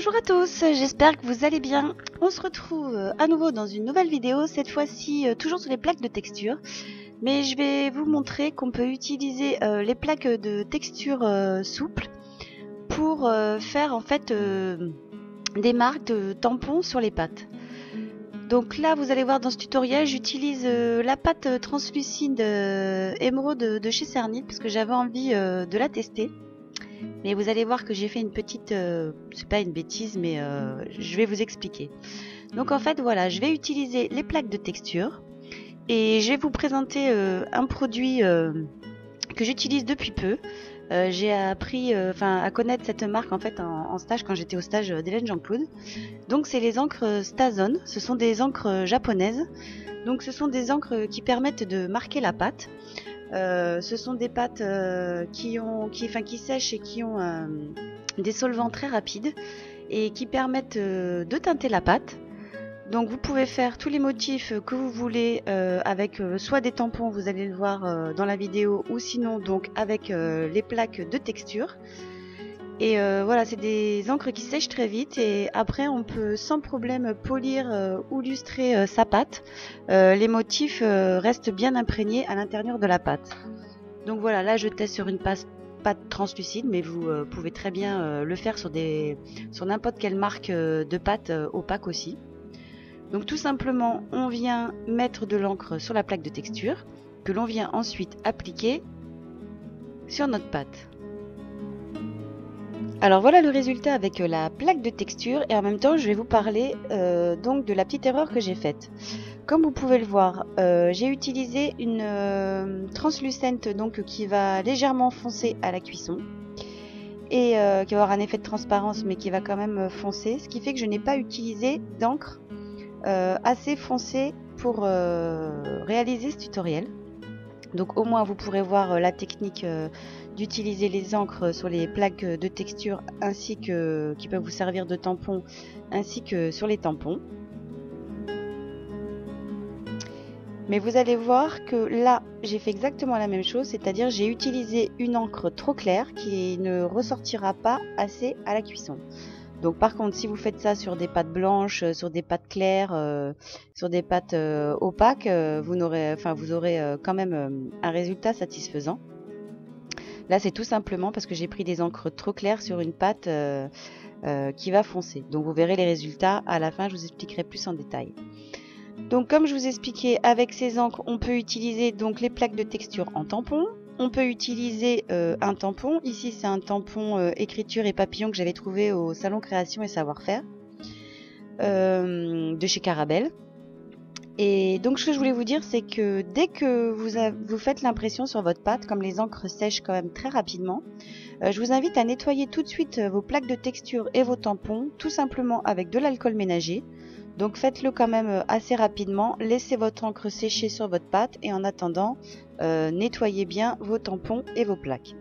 Bonjour à tous, j'espère que vous allez bien. On se retrouve à nouveau dans une nouvelle vidéo, cette fois-ci toujours sur les plaques de texture. Mais je vais vous montrer qu'on peut utiliser les plaques de texture souples pour faire en fait des marques de tampons sur les pattes. Donc là, vous allez voir dans ce tutoriel, j'utilise la pâte translucide émeraude de chez Cernit parce que j'avais envie de la tester. Mais vous allez voir que j'ai fait une petite, c'est pas une bêtise, mais je vais vous expliquer. Donc en fait, voilà, je vais utiliser les plaques de texture et je vais vous présenter un produit que j'utilise depuis peu. J'ai appris à connaître cette marque en fait en stage quand j'étais au stage d'Hélène Jean-Claude. Donc c'est les encres Stazone, ce sont des encres japonaises. Donc ce sont des encres qui permettent de marquer la pâte. Ce sont des pâtes qui sèchent et qui ont des solvants très rapides et qui permettent de teinter la pâte. Donc vous pouvez faire tous les motifs que vous voulez avec soit des tampons, vous allez le voir dans la vidéo, ou sinon donc avec les plaques de texture. Et voilà, c'est des encres qui sèchent très vite et après on peut sans problème polir ou lustrer sa pâte. Les motifs restent bien imprégnés à l'intérieur de la pâte. Donc voilà, là je teste sur une pâte translucide, mais vous pouvez très bien le faire sur n'importe quelle marque de pâte opaque aussi. Donc tout simplement, on vient mettre de l'encre sur la plaque de texture, que l'on vient ensuite appliquer sur notre pâte. Alors voilà le résultat avec la plaque de texture et en même temps je vais vous parler donc de la petite erreur que j'ai faite. Comme vous pouvez le voir, j'ai utilisé une translucente donc qui va légèrement foncer à la cuisson et qui va avoir un effet de transparence mais qui va quand même foncer, ce qui fait que je n'ai pas utilisé d'encre assez foncée pour réaliser ce tutoriel. Donc au moins vous pourrez voir la technique d'utiliser les encres sur les plaques de texture ainsi que qui peuvent vous servir de tampons ainsi que sur les tampons. Mais vous allez voir que là j'ai fait exactement la même chose, c'est-à-dire j'ai utilisé une encre trop claire qui ne ressortira pas assez à la cuisson. Donc par contre si vous faites ça sur des pâtes blanches, sur des pâtes claires, sur des pâtes opaques, vous aurez quand même un résultat satisfaisant. Là c'est tout simplement parce que j'ai pris des encres trop claires sur une pâte qui va foncer. Donc vous verrez les résultats à la fin, je vous expliquerai plus en détail. Donc comme je vous expliquais, avec ces encres on peut utiliser donc les plaques de texture en tampon. On peut utiliser un tampon. Ici, c'est un tampon écriture et papillon que j'avais trouvé au Salon Création et Savoir-faire de chez Carabelle. Et donc, ce que je voulais vous dire, c'est que dès que vous faites l'impression sur votre pâte, comme les encres sèchent quand même très rapidement, je vous invite à nettoyer tout de suite vos plaques de texture et vos tampons, tout simplement avec de l'alcool ménager. Donc faites-le quand même assez rapidement, laissez votre encre sécher sur votre pâte et en attendant, nettoyez bien vos tampons et vos plaques.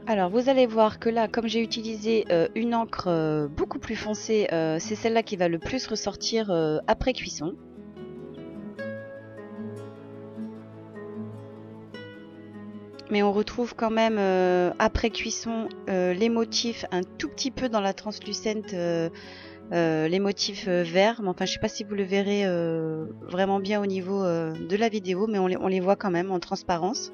Alors vous allez voir que là, comme j'ai utilisé une encre beaucoup plus foncée, c'est celle-là qui va le plus ressortir après cuisson. Mais on retrouve quand même après cuisson les motifs un tout petit peu dans la translucente, les motifs verts. Mais enfin, je ne sais pas si vous le verrez vraiment bien au niveau de la vidéo, mais on les voit quand même en transparence.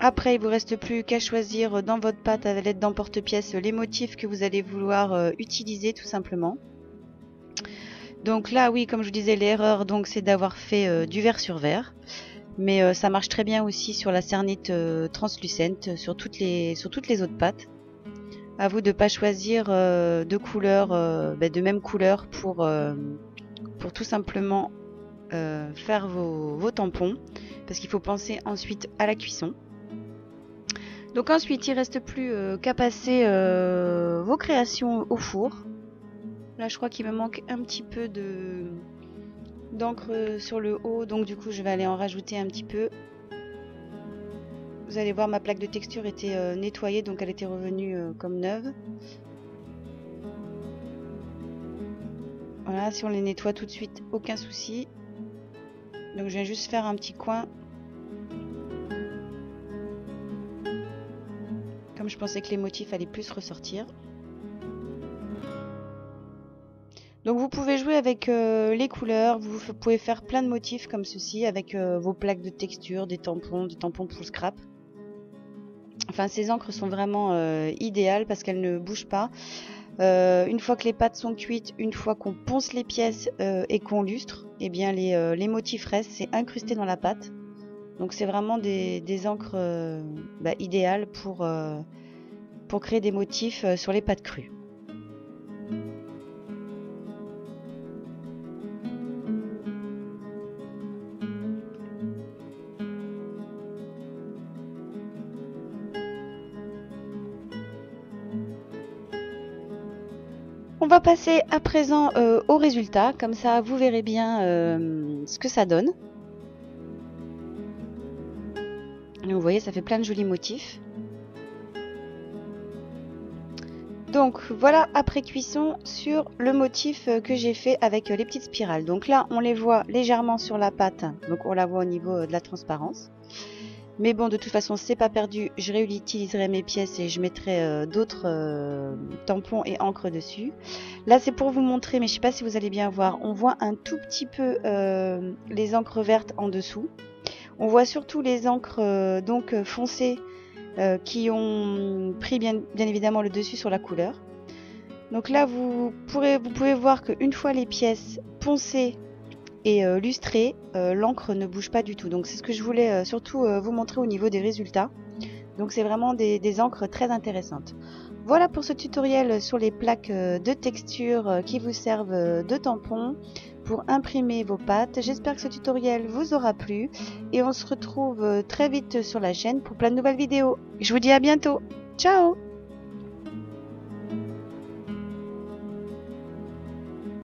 Après, il vous reste plus qu'à choisir dans votre pâte à l'aide d'emporte-pièce les motifs que vous allez vouloir utiliser tout simplement. Donc là, oui, comme je vous disais, l'erreur donc c'est d'avoir fait du vert sur vert, mais ça marche très bien aussi sur la cernite translucente, sur toutes les autres pâtes. À vous de pas choisir de couleur, de même couleur pour tout simplement faire vos tampons, parce qu'il faut penser ensuite à la cuisson. Donc ensuite, il reste plus qu'à passer vos créations au four. Là, je crois qu'il me manque un petit peu d'encre sur le haut, donc du coup, je vais aller en rajouter un petit peu. Vous allez voir, ma plaque de texture était nettoyée, donc elle était revenue comme neuve. Voilà, si on les nettoie tout de suite, aucun souci. Donc je viens juste faire un petit coin. comme je pensais que les motifs allaient plus ressortir. Donc vous pouvez jouer avec les couleurs, vous pouvez faire plein de motifs comme ceci avec vos plaques de texture, des tampons pour le scrap. Enfin, ces encres sont vraiment idéales parce qu'elles ne bougent pas. Une fois que les pâtes sont cuites, une fois qu'on ponce les pièces et qu'on lustre, eh bien les motifs restent, c'est incrusté dans la pâte. Donc c'est vraiment des encres idéales pour créer des motifs sur les pâtes crues. On va passer à présent au résultat, comme ça vous verrez bien ce que ça donne. Et vous voyez, ça fait plein de jolis motifs. Donc voilà après cuisson sur le motif que j'ai fait avec les petites spirales. Donc là on les voit légèrement sur la pâte, donc on la voit au niveau de la transparence. Mais bon, de toute façon, c'est pas perdu. Je réutiliserai mes pièces et je mettrai d'autres tampons et encre dessus. Là, c'est pour vous montrer, mais je sais pas si vous allez bien voir. On voit un tout petit peu les encres vertes en dessous. On voit surtout les encres foncées qui ont pris bien évidemment le dessus sur la couleur. Donc là, vous pouvez voir qu'une fois les pièces poncées et lustré, l'encre ne bouge pas du tout. Donc c'est ce que je voulais surtout vous montrer au niveau des résultats. Donc c'est vraiment des encres très intéressantes. Voilà pour ce tutoriel sur les plaques de texture qui vous servent de tampons pour imprimer vos pâtes. J'espère que ce tutoriel vous aura plu et on se retrouve très vite sur la chaîne pour plein de nouvelles vidéos. Je vous dis à bientôt. Ciao!